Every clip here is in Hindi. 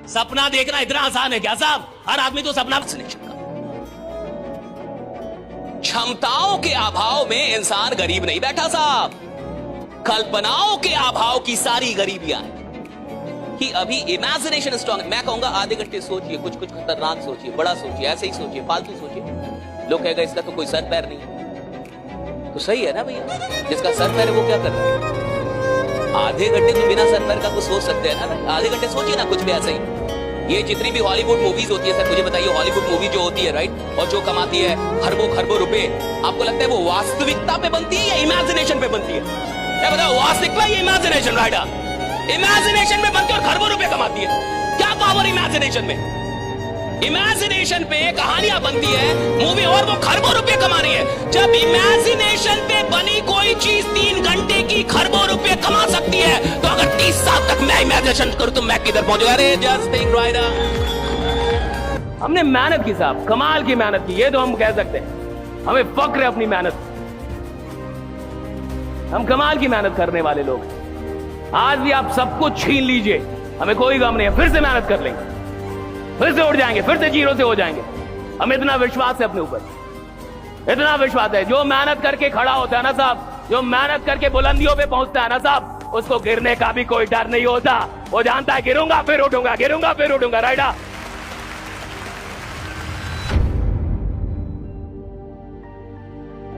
सपना देखना इतना आसान है क्या साहब? हर आदमी तो सपना क्षमताओं के अभाव में इंसान गरीब नहीं बैठा साहब, कल्पनाओं के अभाव की सारी गरीबियां हैं कि अभी इमेजिनेशन स्ट्रॉन्ग। मैं कहूंगा आधे घंटे सोचिए, कुछ कुछ खतरनाक सोचिए, बड़ा सोचिए, ऐसे ही सोचिए, फालतू सोचिए। लोग कहेगा इसका तो कोई सर पैर नहीं है, तो सही है ना भैया, जिसका सर पैर है वो क्या कर रहा है? आधे घंटे तो बिना सर पैर का कुछ सोच सकते हैं ना, आधे घंटे सोचिए ना कुछ भी ऐसे ही। ये जितनी भी हॉलीवुड मूवीज होती है, सर मुझे बताइए, हॉलीवुड मूवी जो होती है राइट, और जो कमाती है खरबों खरबों रुपए, आपको लगता है वो वास्तविकता पे बनती है या इमेजिनेशन पे बनती है? क्या बताओ, वास्तविकता या इमेजिनेशन? राइट, इमेजिनेशन में बनती है और खरबों रुपए कमाती है। क्या पावर इमेजिनेशन में? इमेजिनेशन पे कहानियां बनती है मूवी, और वो खरबों रुपए कमा रही है। जब इमेजिनेशन पे बनी कोई चीज 3 घंटे की खरबों रुपए कमा सकती है, तो अगर 30 साल तक मैं इमेजिनेशन करूं तो मैं किधर पहुंचूंगा? अरे जस्ट थिंक राइट। हमने मेहनत की साहब, कमाल की मेहनत की, ये तो हम कह सकते हैं, हमें फक्र है अपनी मेहनत, हम कमाल की मेहनत करने वाले लोग। आज भी आप सब कुछ छीन लीजिए, हमें कोई गम नहीं है, फिर से मेहनत कर लेंगे, फिर से उठ जाएंगे, फिर से जीरो से हो जाएंगे। हमें इतना विश्वास है अपने ऊपर, इतना विश्वास है। जो मेहनत करके खड़ा होता है ना साहब, जो मेहनत करके बुलंदियों पे पहुंचता है ना साहब, उसको गिरने का भी कोई डर नहीं होता। वो जानता है गिरूंगा फिर उठूंगा, गिरूंगा फिर उठूंगा। राइडा,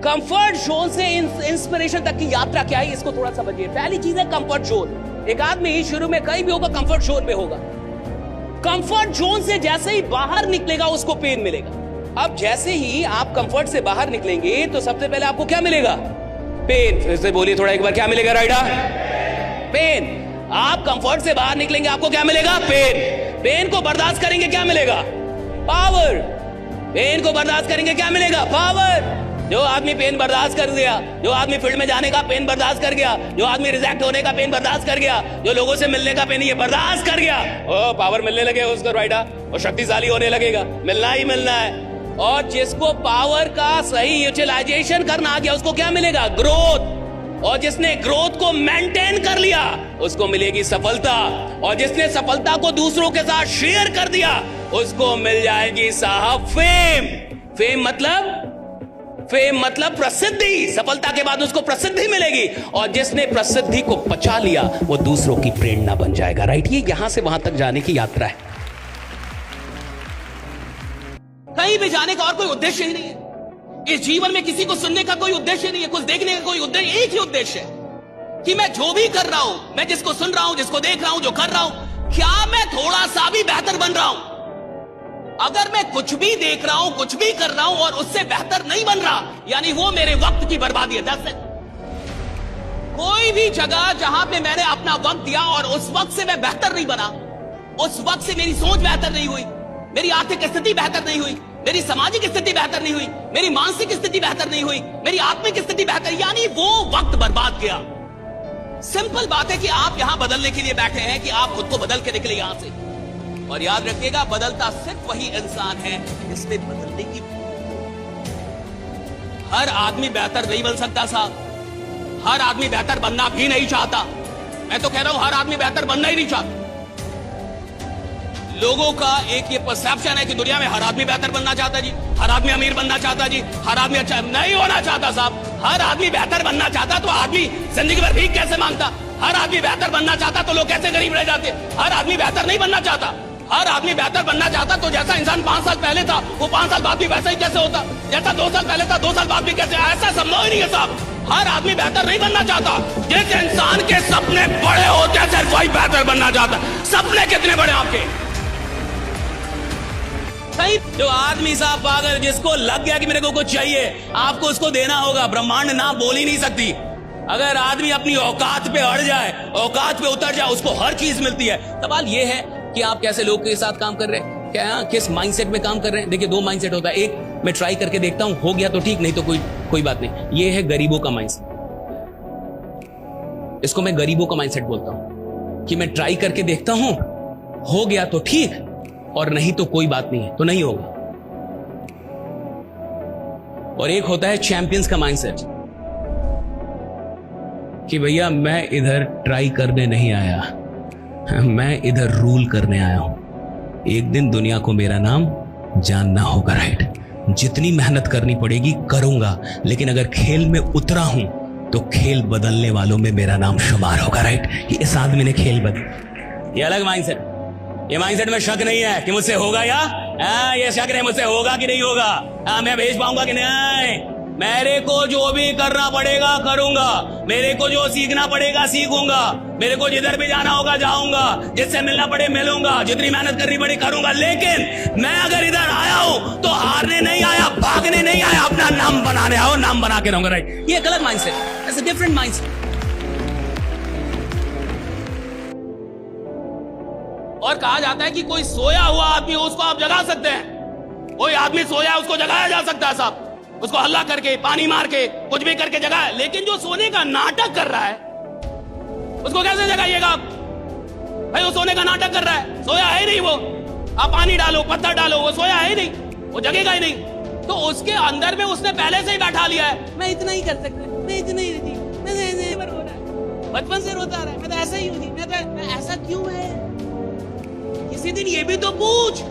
कंफर्ट जोन से इंस्पिरेशन तक की यात्रा क्या है, इसको थोड़ा समझिए। पहली चीज है कंफर्ट जोन। एक आदमी शुरू में कहीं भी होगा, कंफर्ट जोन में होगा। कंफर्ट जोन से जैसे ही बाहर निकलेगा उसको पेन मिलेगा। अब जैसे ही आप कंफर्ट से बाहर निकलेंगे तो सबसे पहले आपको क्या मिलेगा? पेन। फिर से बोलिए थोड़ा एक बार, क्या मिलेगा? राइडा, पेन। आप कंफर्ट से बाहर निकलेंगे, आपको क्या मिलेगा? पेन। पेन को बर्दाश्त करेंगे, क्या मिलेगा? पावर। पेन को बर्दाश्त करेंगे, क्या मिलेगा? पावर। जो आदमी पेन बर्दाश्त कर गया, जो आदमी फील्ड में जाने का पेन बर्दाश्त कर गया, जो आदमी रिजेक्ट होने का पेन बर्दाश्त कर गया, जो लोगों से मिलने का पेन ये बर्दाश्त कर गया, ओ पावर मिलने लगेगा उसको राइडा, और शक्तिशाली होने लगेगा, मिलना ही मिलना है। और जिसको पावर का सही यूटिलाइजेशन करना आ गया उसको क्या मिलेगा? ग्रोथ। और जिसने ग्रोथ को मेंटेन कर लिया उसको मिलेगी सफलता। और जिसने सफलता को दूसरों के साथ शेयर कर दिया उसको मिल जाएगी साहब फेम। फेम मतलब प्रसिद्धि। सफलता के बाद उसको प्रसिद्धि मिलेगी, और जिसने प्रसिद्धि को पचा लिया वो दूसरों की प्रेरणा बन जाएगा। राइट, ये यहां से वहां तक जाने की यात्रा है, कहीं भी जाने का और कोई उद्देश्य ही नहीं है। इस जीवन में किसी को सुनने का कोई उद्देश्य नहीं है, कुछ देखने का कोई उद्देश्य, एक ही उद्देश्य है कि मैं जो भी कर रहा हूं, मैं जिसको सुन रहा हूं, जिसको देख रहा हूं, जो कर रहा हूं, क्या मैं थोड़ा सा भी बेहतर बन रहा हूं? अगर मैं कुछ भी देख रहा हूं, कुछ भी कर रहा हूं और उससे बेहतर नहीं बन रहा, यानी वो मेरे वक्त की बर्बादी है। दस कोई भी जगह जहां पे मैंने अपना वक्त दिया और उस वक्त से मैं बेहतर नहीं बना, उस वक्त से मेरी सोच बेहतर नहीं हुई, मेरी आर्थिक स्थिति बेहतर नहीं हुई, मेरी सामाजिक स्थिति बेहतर नहीं हुई, मेरी मानसिक स्थिति बेहतर नहीं हुई, मेरी आत्मिक स्थिति बेहतर, यानी वो वक्त बर्बाद गया। सिंपल बात है कि आप यहां बदलने के लिए बैठे हैं कि आप खुद को बदल के निकले यहां से। और याद रखिएगा, बदलता सिर्फ वही इंसान है जिसने बदलने की। हर आदमी बेहतर नहीं बन सकता साहब, हर आदमी बेहतर बनना भी नहीं चाहता। मैं तो कह रहा हूं हर आदमी बेहतर बनना ही नहीं चाहता। लोगों का एक ये परसेप्शन है कि दुनिया में हर आदमी बेहतर बनना चाहता जी, हर आदमी अमीर बनना चाहता जी, हर आदमी अच्छा नहीं होना चाहता साहब। हर आदमी बेहतर बनना चाहता तो आदमी जिंदगी भर भीख कैसे मांगता? हर आदमी बेहतर बनना चाहता तो लोग कैसे गरीब रह जाते? हर आदमी बेहतर नहीं बनना चाहता। हर आदमी बेहतर बनना चाहता तो जैसा इंसान 5 साल पहले था वो 5 साल बाद भी वैसा ही कैसे होता? जैसा 2 साल पहले था 2 साल बाद भी कैसे? ऐसा संभव ही नहीं है साहब। हर आदमी बेहतर नहीं बनना चाहता। जिस इंसान के सपने बड़े होते हैं सिर्फ वही बेहतर बनना चाहता। सपने कितने बड़े आपके? सही। जो आदमी साहब पागल, जिसको लग गया कि मेरे को कुछ चाहिए, आपको उसको देना होगा। ब्रह्मांड ना बोल ही नहीं सकती। अगर आदमी अपनी औकात पे अड़ जाए, औकात पे उतर जाए, उसको हर चीज मिलती है। सवाल ये है कि आप कैसे लोग के साथ काम कर रहे हैं, क्या किस माइंडसेट में काम कर रहे हैं। देखिए 2 माइंडसेट होता है, एक मैं ट्राई करके देखता हूं, हो गया तो ठीक, नहीं तो कोई बात नहीं। ये है गरीबों का माइंडसेट, इसको मैं गरीबों का माइंडसेट बोलता हूं कि मैं ट्राई करके देखता हूं, हो गया तो ठीक, और नहीं तो कोई बात नहीं है, तो नहीं होगा। और एक होता है चैंपियंस का माइंडसेट कि भैया मैं इधर ट्राई करने नहीं आया, मैं इधर रूल करने आया हूं। एक दिन दुनिया को मेरा नाम जानना होगा, राइट? जितनी मेहनत करनी पड़ेगी करूंगा, लेकिन अगर खेल में उतरा हूं तो खेल बदलने वालों में मेरा नाम शुमार होगा, राइट? ये इस आदमी ने खेल बदल, ये अलग माइंडसेट। ये माइंडसेट में शक नहीं है कि मुझसे होगा या ये शक नहीं मुझसे होगा कि नहीं होगा, मैं भेज पाऊंगा कि नहीं। मेरे को जो भी करना पड़ेगा करूंगा, मेरे को जो सीखना पड़ेगा सीखूंगा, मेरे को जिधर भी जाना होगा जाऊंगा, जिससे मिलना पड़े मिलूंगा, जितनी मेहनत करनी पड़े करूंगा। लेकिन मैं अगर इधर आया हूं तो हारने नहीं आया, भागने नहीं आया, अपना नाम बनाने आओ, नाम बना के रहूंगा, राइट? ये गलत mindset, it's a different mindset. और कहा जाता है कि कोई सोया हुआ आदमी हो उसको आप जगा सकते हैं। कोई आदमी सोया है उसको जगाया जा सकता है साहब, उसको हल्ला करके, पानी मार के, कुछ भी करके जगाए। लेकिन जो सोने का नाटक कर रहा है उसको कैसे जगाइएगा आप? भाई वो सोने का नाटक कर रहा है, सोया है ही नहीं वो। आप पानी डालो, पत्थर डालो, वो सोया है ही नहीं, वो जगेगा ही नहीं। तो उसके अंदर में उसने पहले से ही बैठा लिया है, मैं इतना ही कर सकता, मैं इतना ही रहती, मैं रो रहा है, बचपन से रोता रहा है, मैं तो ऐसा ही हूँ, मैं ऐसा क्यों है? किसी दिन ये भी तो पूछ।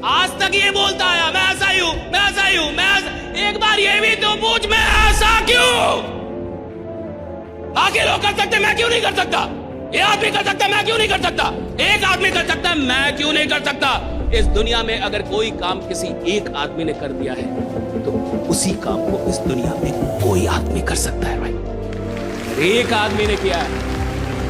आज तक ये बोलता आया मैं ऐसा ही हूं, मैं ऐसा ही हूं, मैं ऐसा। एक बार ये भी तो पूछ, मैं ऐसा क्यों? बाकी लोग कर सकते, मैं क्यों नहीं कर सकता? ये आदमी कर सकता, मैं क्यों नहीं कर सकता? एक आदमी कर सकता है, मैं क्यों नहीं कर सकता? इस दुनिया में अगर कोई काम किसी एक आदमी ने कर दिया है तो उसी काम को इस दुनिया में कोई आदमी कर सकता है, भाई। एक आदमी ने किया है